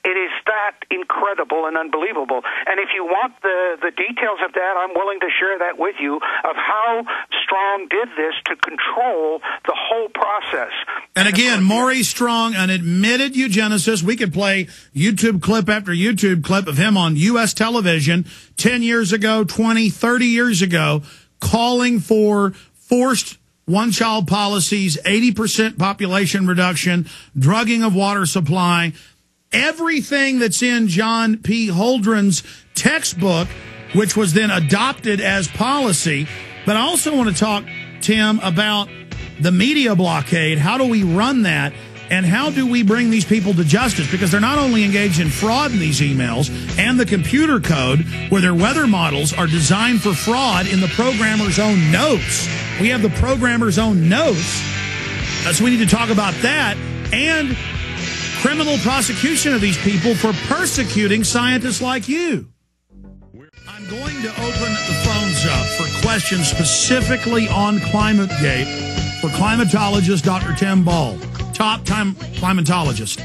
It is that incredible and unbelievable. And if you want the details of that, I'm willing to share that with you, of how Strong did this to control the whole process. And again, Maurice Strong, an admitted eugenicist. We could play YouTube clip after YouTube clip of him on U.S. television 10 years ago, 20, 30 years ago, calling for forced one-child policies, 80% population reduction, drugging of water supply, everything that's in John P. Holdren's textbook, which was then adopted as policy. But I also want to talk, Tim, about the media blockade. How do we run that? And how do we bring these people to justice? Because they're not only engaged in fraud in these emails and the computer code where their weather models are designed for fraud in the programmer's own notes. We have the programmer's own notes. So we need to talk about that and criminal prosecution of these people for persecuting scientists like you. I'm going to open the phones up for questions specifically on ClimateGate for climatologist Dr. Tim Ball. Top-time climatologist.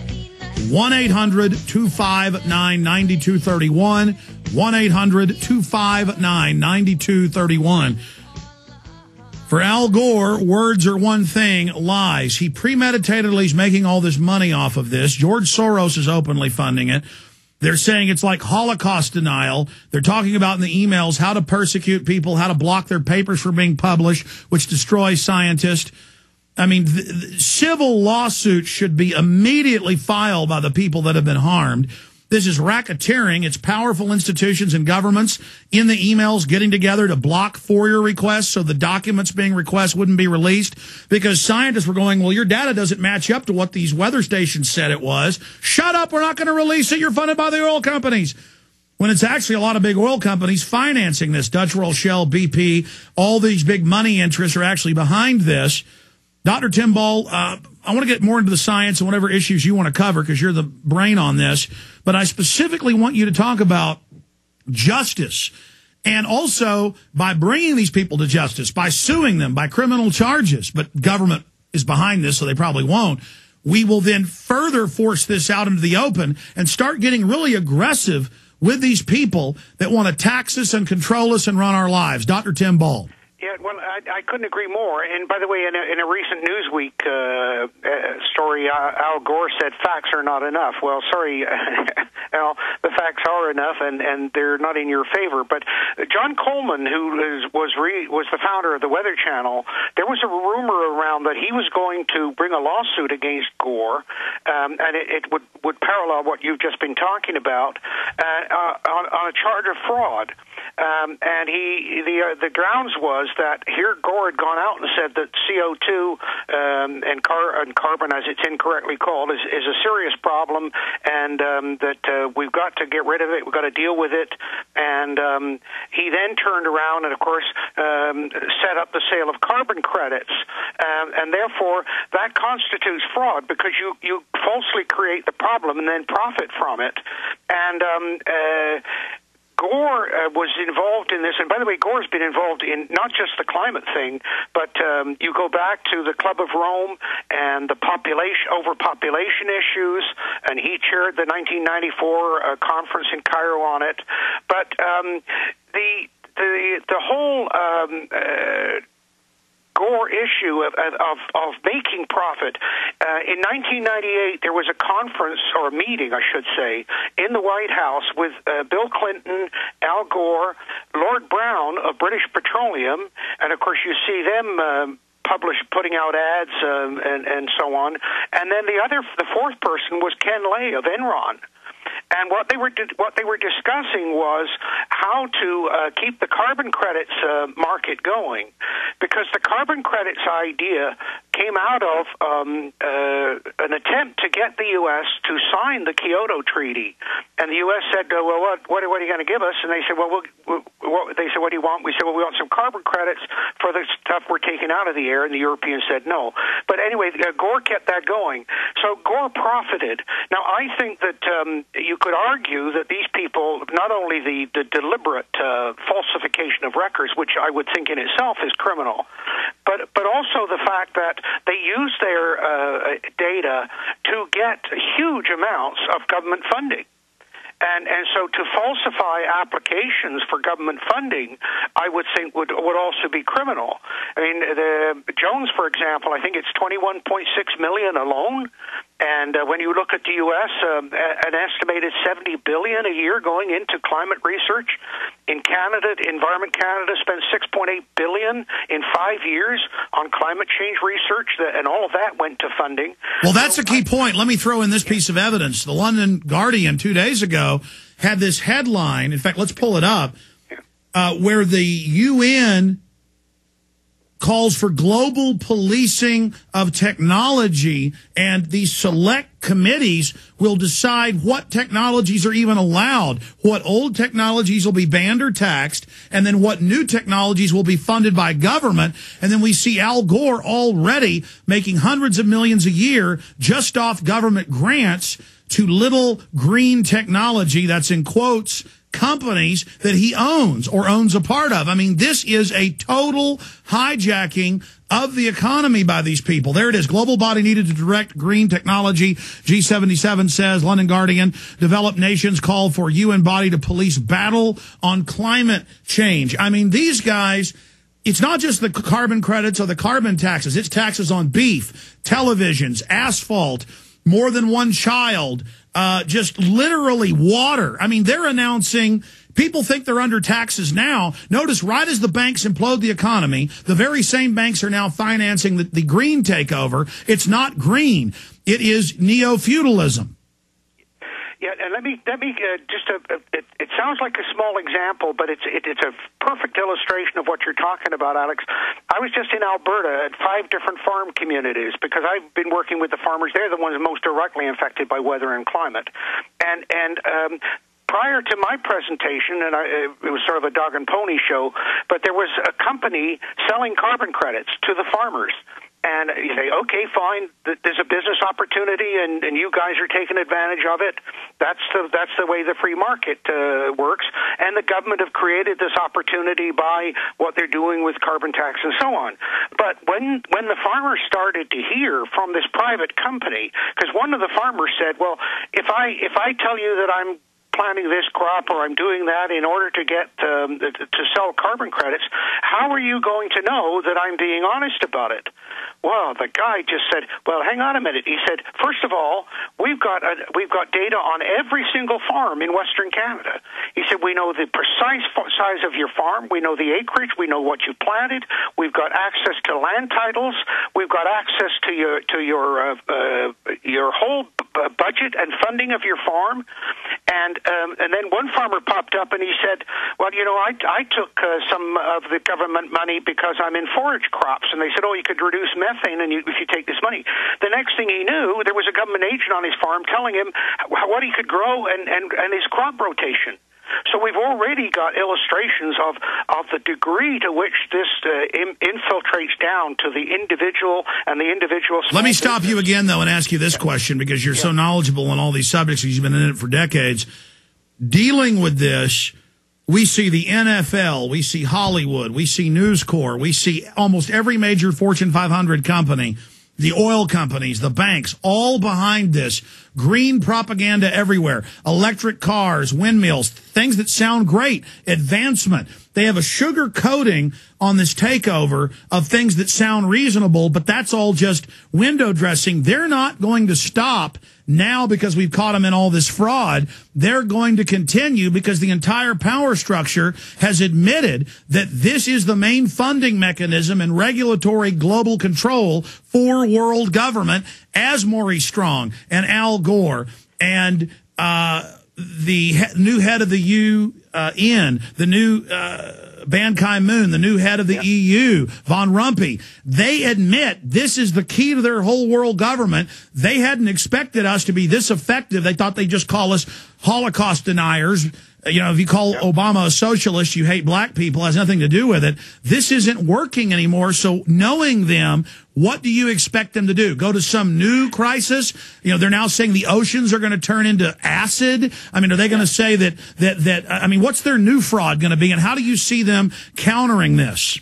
1-800-259-9231. 1-800-259-9231. For Al Gore, words are one thing, lies. He premeditatedly is making all this money off of this. George Soros is openly funding it. They're saying it's like Holocaust denial. They're talking about in the emails how to persecute people, how to block their papers from being published, which destroys scientists. I mean, civil lawsuits should be immediately filed by the people that have been harmed. This is racketeering. It's powerful institutions and governments in the emails getting together to block FOIA requests so the documents being requested wouldn't be released because scientists were going, well, your data doesn't match up to what these weather stations said it was. Shut up. We're not going to release it. You're funded by the oil companies. When it's actually a lot of big oil companies financing this. Dutch Roll, Shell, BP, all these big money interests are actually behind this. Dr. Tim Ball, I want to get more into the science and whatever issues you want to cover because you're the brain on this. But I specifically want you to talk about justice and also by bringing these people to justice, by suing them, by criminal charges. But government is behind this, so they probably won't. We will then further force this out into the open and start getting really aggressive with these people that want to tax us and control us and run our lives. Dr. Tim Ball. Yeah, well, I couldn't agree more. And by the way, in a recent Newsweek story, Al Gore said facts are not enough. Well, sorry, Al, the facts are enough, and they're not in your favor. But John Coleman, who was the founder of the Weather Channel, there was a rumor around that he was going to bring a lawsuit against Gore, and it would parallel what you've just been talking about on a charge of fraud. And the grounds was that here Gore had gone out and said that CO2 and carbon, as it's incorrectly called, is a serious problem, and that we've got to get rid of it. We've got to deal with it. And he then turned around and, of course, set up the sale of carbon credits, and therefore that constitutes fraud because you falsely create the problem and then profit from it. And Gore was involved in this, and by the way, Gore's been involved in not just the climate thing, but you go back to the Club of Rome and the overpopulation issues, and he chaired the 1994 conference in Cairo on it. But the whole Gore issue of making profit. In 1998, there was a conference, or a meeting, I should say, in the White House with Bill Clinton, Al Gore, Lord Brown of British Petroleum, and of course you see them putting out ads and so on. And then the fourth person was Ken Lay of Enron. And what they were discussing was how to keep the carbon credits market going, because the carbon credits idea came out of an attempt to get the U.S. to sign the Kyoto Treaty, and the U.S. said, "Well, what are you going to give us?" And they said, "Well, they said, what do you want?" We said, "Well, we want some carbon credits for the stuff we're taking out of the air," and the Europeans said no. But anyway, Gore kept that going, so Gore profited. Now, I think that you you could argue that these people, not only the deliberate falsification of records, which I would think in itself is criminal, but also the fact that they use their data to get huge amounts of government funding. And so to falsify applications for government funding, I would think would also be criminal. I mean, the Jones, for example, I think it's $21.6 million alone. And when you look at the U.S., an estimated $70 billion a year going into climate research. In Canada, Environment Canada spends $6.8 billion in 5 years on climate change research, and all of that went to funding. Well, that's a key point. Let me throw in this piece of evidence. The London Guardian 2 days ago had this headline. In fact, let's pull it up, where the UN calls for global policing of technology, and these select committees will decide what technologies are even allowed, what old technologies will be banned or taxed, and then what new technologies will be funded by government. And then we see Al Gore already making hundreds of millions a year just off government grants to little green technology, that's in quotes, companies that he owns or owns a part of. I mean, this is a total hijacking of the economy by these people. There it is. Global body needed to direct green technology. G77 says, London Guardian, developed nations call for UN body to police battle on climate change. I mean, these guys, it's not just the carbon credits or the carbon taxes. It's taxes on beef, televisions, asphalt, more than one child, just literally water. I mean, they're announcing, people think they're under taxes now. Notice, right as the banks implode the economy, the very same banks are now financing the green takeover. It's not green. It is neo-feudalism. Yeah, and let me just it sounds like a small example, but it's a perfect illustration of what you're talking about, Alex. I was just in Alberta at 5 different farm communities because I've been working with the farmers. They're the ones most directly affected by weather and climate, and prior to my presentation, and it was sort of a dog and pony show, but there was a company selling carbon credits to the farmers. And you say, okay, fine, there's a business opportunity, and you guys are taking advantage of it. That's the way the free market works. And the government have created this opportunity by what they're doing with carbon tax and so on. But when the farmers started to hear from this private company, because one of the farmers said, well, if I tell you that I'm planting this crop or I'm doing that in order to get to sell carbon credits, how are you going to know that I'm being honest about it? Well, the guy just said, well, hang on a minute. He said, first of all, we've got data on every single farm in Western Canada. He said, we know the precise size of your farm. We know the acreage. We know what you planted. We've got access to land titles. We've got access to your whole budget and funding of your farm. And then one farmer popped up and he said, well, you know, I took some of the government money because I'm in forage crops. And they said, oh, you could reduce methane if you take this money. The next thing he knew, there was a government agent on his farm telling him what he could grow and his crop rotation. So we've already got illustrations of the degree to which this infiltrates down to the individual and the individual. Let me stop you again, though, and ask you this question, because you're so knowledgeable on all these subjects, because you've been in it for decades. Dealing with this, we see the NFL, we see Hollywood, we see News Corp, we see almost every major Fortune 500 company, the oil companies, the banks, all behind this. Green propaganda everywhere. Electric cars, windmills, things that sound great. Advancement. They have a sugar coating on this takeover of things that sound reasonable, but that's all just window dressing. They're not going to stop now because we've caught them in all this fraud. They're going to continue because the entire power structure has admitted that this is the main funding mechanism and regulatory global control for world government, as Maurice Strong and Al Gore and the new head of the UN, the new Ban Ki-moon, the new head of the EU, Von Rompuy, they admit this is the key to their whole world government. They hadn't expected us to be this effective. They thought they'd just call us Holocaust deniers if you call Obama a socialist, you hate black people, has nothing to do with it. This isn't working anymore. So knowing them, what do you expect them to do? Go to some new crisis? They're now saying the oceans are going to turn into acid. I mean, are they going to say that, what's their new fraud going to be? And how do you see them countering this?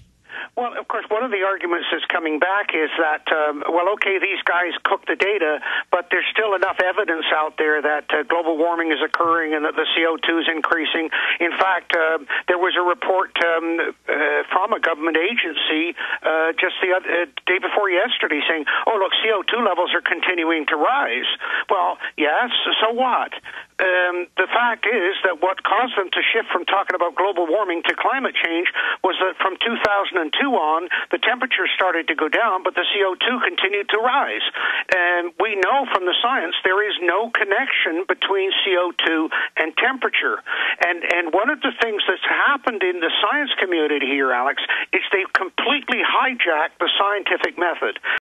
Well, of course, one of the arguments that's coming back is that, okay, these guys cook the data, but there's still enough evidence out there that global warming is occurring and that the CO2 is increasing. In fact, there was a report from a government agency just the day before yesterday saying, oh, look, CO2 levels are continuing to rise. Well, yes, so what? The fact is that what caused them to shift from talking about global warming to climate change was that from 2002 on, the temperature started to go down, but the CO2 continued to rise. And we know from the science there is no connection between CO2 and temperature. And one of the things that's happened in the science community here, Alex, is they've completely hijacked the scientific method.